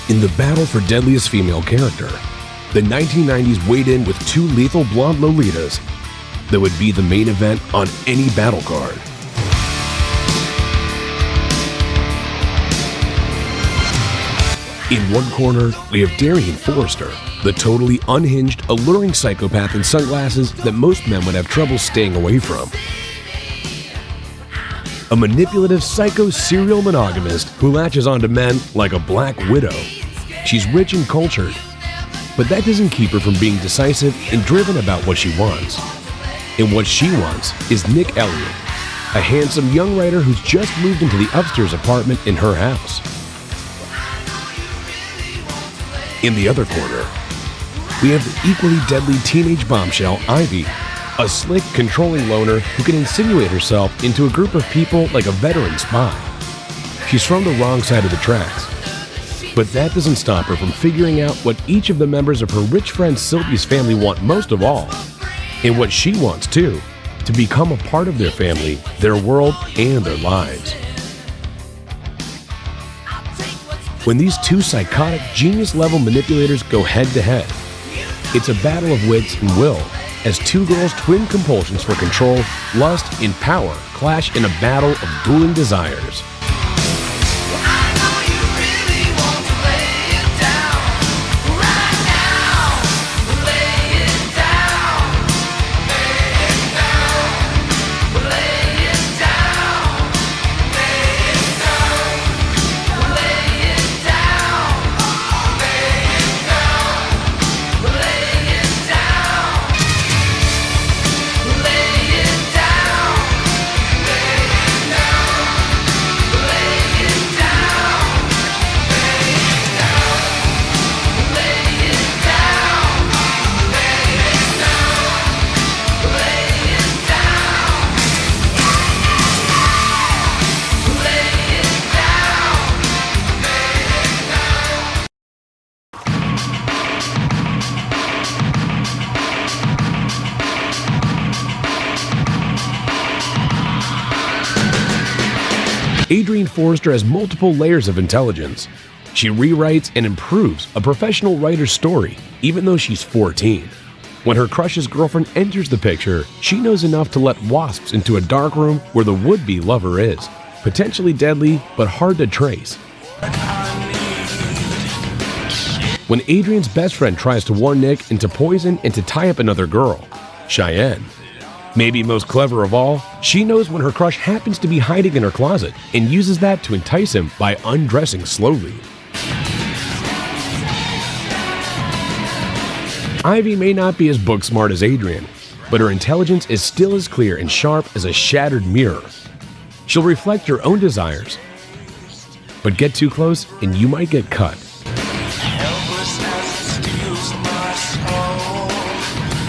In the battle for deadliest female character, the 1990s weighed in with two lethal blonde Lolitas that would be the main event on any battle card. In one corner, we have Adrian, the totally unhinged, alluring psychopath in sunglasses that most men would have trouble staying away from. A manipulative psycho serial monogamist who latches onto men like a black widow. She's rich and cultured, but that doesn't keep her from being decisive and driven about what she wants. And what she wants is Nick Elliott, a handsome young writer who's just moved into the upstairs apartment in her house. In the other corner, we have the equally deadly teenage bombshell, Ivy, a slick, controlling loner who can insinuate herself into a group of people like a veteran spy. She's from the wrong side of the tracks, but that doesn't stop her from figuring out what each of the members of her rich friend Sylvie's family want most of all, and what she wants too, to become a part of their family, their world, and their lives. When these two psychotic, genius-level manipulators go head-to-head, it's a battle of wits and will, as two girls' twin compulsions for control, lust, and power clash in a battle of dueling desires. Adrian Forrester has multiple layers of intelligence. She rewrites and improves a professional writer's story, even though she's 14. When her crush's girlfriend enters the picture, she knows enough to let wasps into a dark room where the would-be lover is, potentially deadly but hard to trace. When Adrian's best friend tries to warn Nick into poison and to tie up another girl, Cheyenne. Maybe most clever of all, she knows when her crush happens to be hiding in her closet and uses that to entice him by undressing slowly. Ivy may not be as book smart as Adrian, but her intelligence is still as clear and sharp as a shattered mirror. She'll reflect your own desires, but get too close and you might get cut.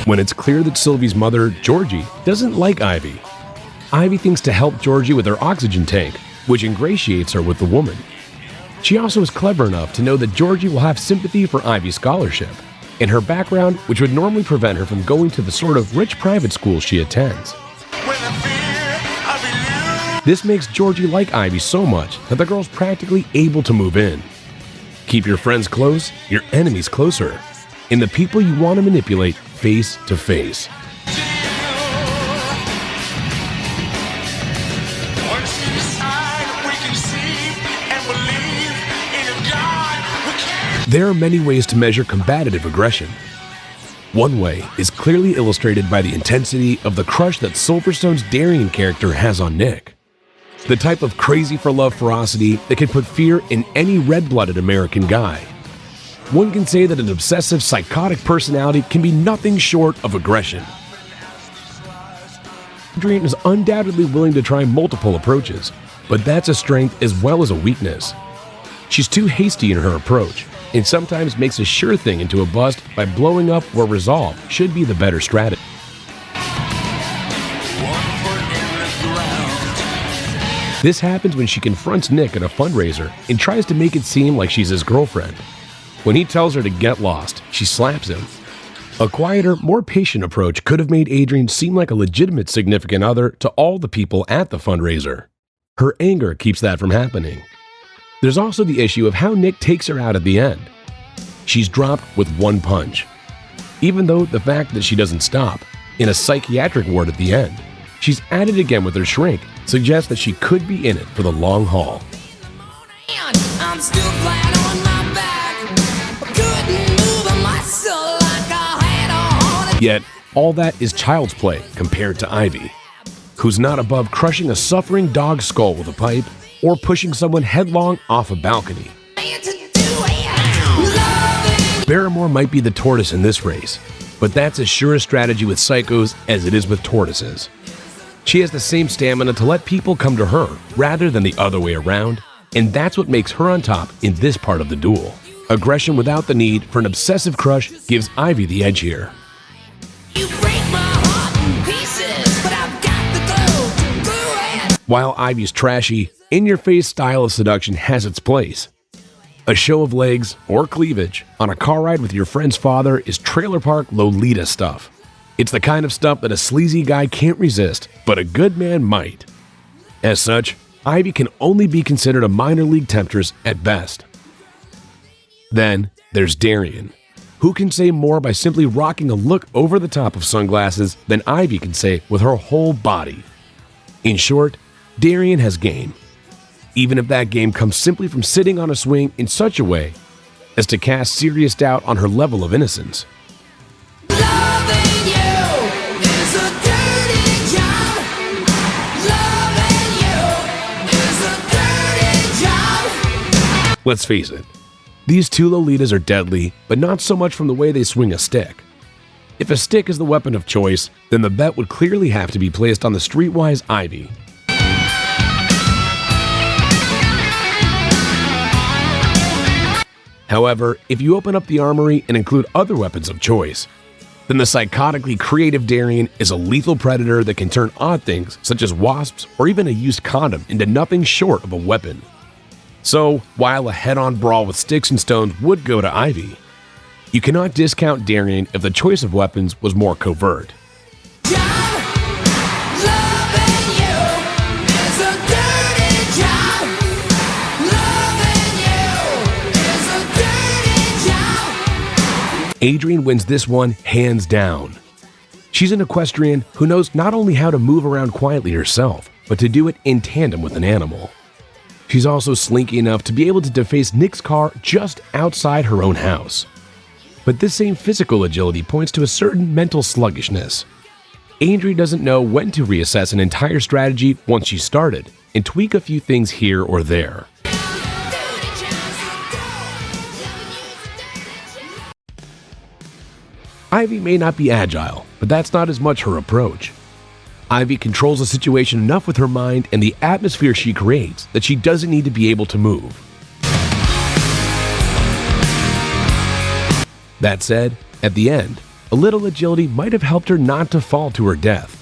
When it's clear that Sylvie's mother, Georgie, doesn't like Ivy, Ivy thinks to help Georgie with her oxygen tank, which ingratiates her with the woman. She also is clever enough to know that Georgie will have sympathy for Ivy's scholarship and her background, which would normally prevent her from going to the sort of rich private school she attends. This makes Georgie like Ivy so much that the girl's practically able to move in. Keep your friends close, your enemies closer, and the people you want to manipulate face to face. There are many ways to measure combative aggression. One way is clearly illustrated by the intensity of the crush that Silverstone's Adrian character has on Nick. The type of crazy-for-love ferocity that can put fear in any red-blooded American guy. One can say that an obsessive, psychotic personality can be nothing short of aggression. Adrian is undoubtedly willing to try multiple approaches, but that's a strength as well as a weakness. She's too hasty in her approach, and sometimes makes a sure thing into a bust by blowing up where resolve should be the better strategy. This happens when she confronts Nick at a fundraiser and tries to make it seem like she's his girlfriend. When he tells her to get lost, she slaps him. A quieter, more patient approach could have made Adrian seem like a legitimate significant other to all the people at the fundraiser. Her anger keeps that from happening. There's also the issue of how Nick takes her out at the end. She's dropped with one punch. Even though the fact that she doesn't stop, in a psychiatric ward at the end, she's at it again with her shrink, suggests that she could be in it for the long haul. I'm still flat on my back. Couldn't move a muscle like I had a heart. Yet, all that is child's play compared to Ivy, who's not above crushing a suffering dog's skull with a pipe or pushing someone headlong off a balcony. Barrymore might be the tortoise in this race, but that's as sure a strategy with psychos as it is with tortoises. She has the same stamina to let people come to her rather than the other way around, and that's what makes her on top in this part of the duel. Aggression without the need for an obsessive crush gives Ivy the edge here. You break my heart in pieces, but I've got the glow to glue it. While Ivy's trashy, in-your-face style of seduction has its place. A show of legs or cleavage on a car ride with your friend's father is trailer park Lolita stuff. It's the kind of stuff that a sleazy guy can't resist, but a good man might. As such, Ivy can only be considered a minor league temptress at best. Then there's Darian, who can say more by simply rocking a look over the top of sunglasses than Ivy can say with her whole body. In short, Darian has game, even if that game comes simply from sitting on a swing in such a way as to cast serious doubt on her level of innocence. Loving you is a dirty job. Loving you is a dirty job. Let's face it, these two Lolitas are deadly, but not so much from the way they swing a stick. If a stick is the weapon of choice, then the bet would clearly have to be placed on the streetwise Ivy. However, if you open up the armory and include other weapons of choice, then the psychotically creative Darian is a lethal predator that can turn odd things such as wasps or even a used condom into nothing short of a weapon. So, while a head-on brawl with sticks and stones would go to Ivy, you cannot discount Darian if the choice of weapons was more covert. Adrian wins this one hands down. She's an equestrian who knows not only how to move around quietly herself, but to do it in tandem with an animal. She's also slinky enough to be able to deface Nick's car just outside her own house. But this same physical agility points to a certain mental sluggishness. Adrian doesn't know when to reassess an entire strategy once she's started and tweak a few things here or there. Ivy may not be agile, but that's not as much her approach. Ivy controls the situation enough with her mind and the atmosphere she creates that she doesn't need to be able to move. That said, at the end, a little agility might have helped her not to fall to her death.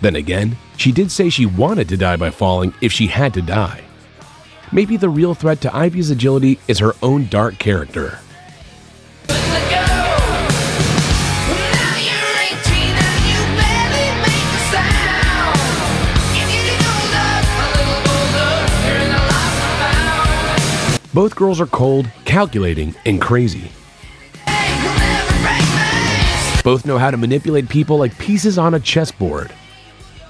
Then again, she did say she wanted to die by falling if she had to die. Maybe the real threat to Ivy's agility is her own dark character. Both girls are cold, calculating, and crazy. Both know how to manipulate people like pieces on a chessboard.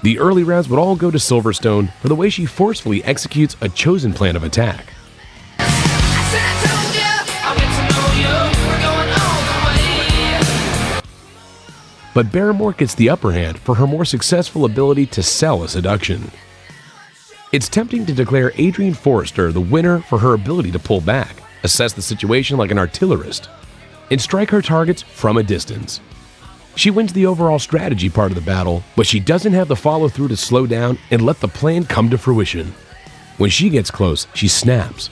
The early rounds would all go to Silverstone for the way she forcefully executes a chosen plan of attack. But Barrymore gets the upper hand for her more successful ability to sell a seduction. It's tempting to declare Adrian Forrester the winner for her ability to pull back, assess the situation like an artillerist, and strike her targets from a distance. She wins the overall strategy part of the battle, but she doesn't have the follow-through to slow down and let the plan come to fruition. When she gets close, she snaps.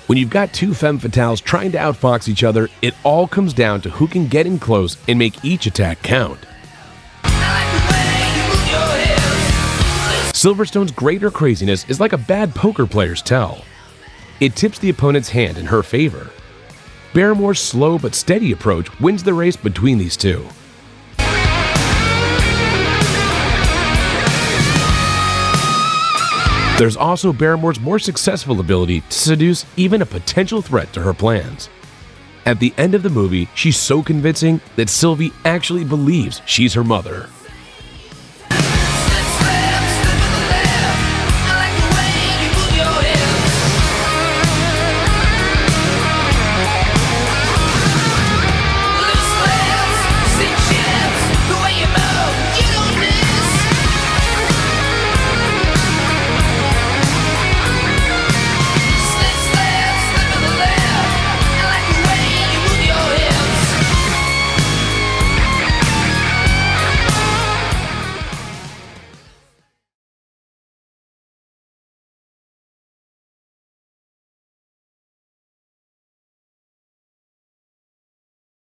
When you've got two femme fatales trying to outfox each other, it all comes down to who can get in close and make each attack count. Silverstone's greater craziness is like a bad poker player's tell. It tips the opponent's hand in her favor. Barrymore's slow but steady approach wins the race between these two. There's also Barrymore's more successful ability to seduce even a potential threat to her plans. At the end of the movie, she's so convincing that Sylvie actually believes she's her mother.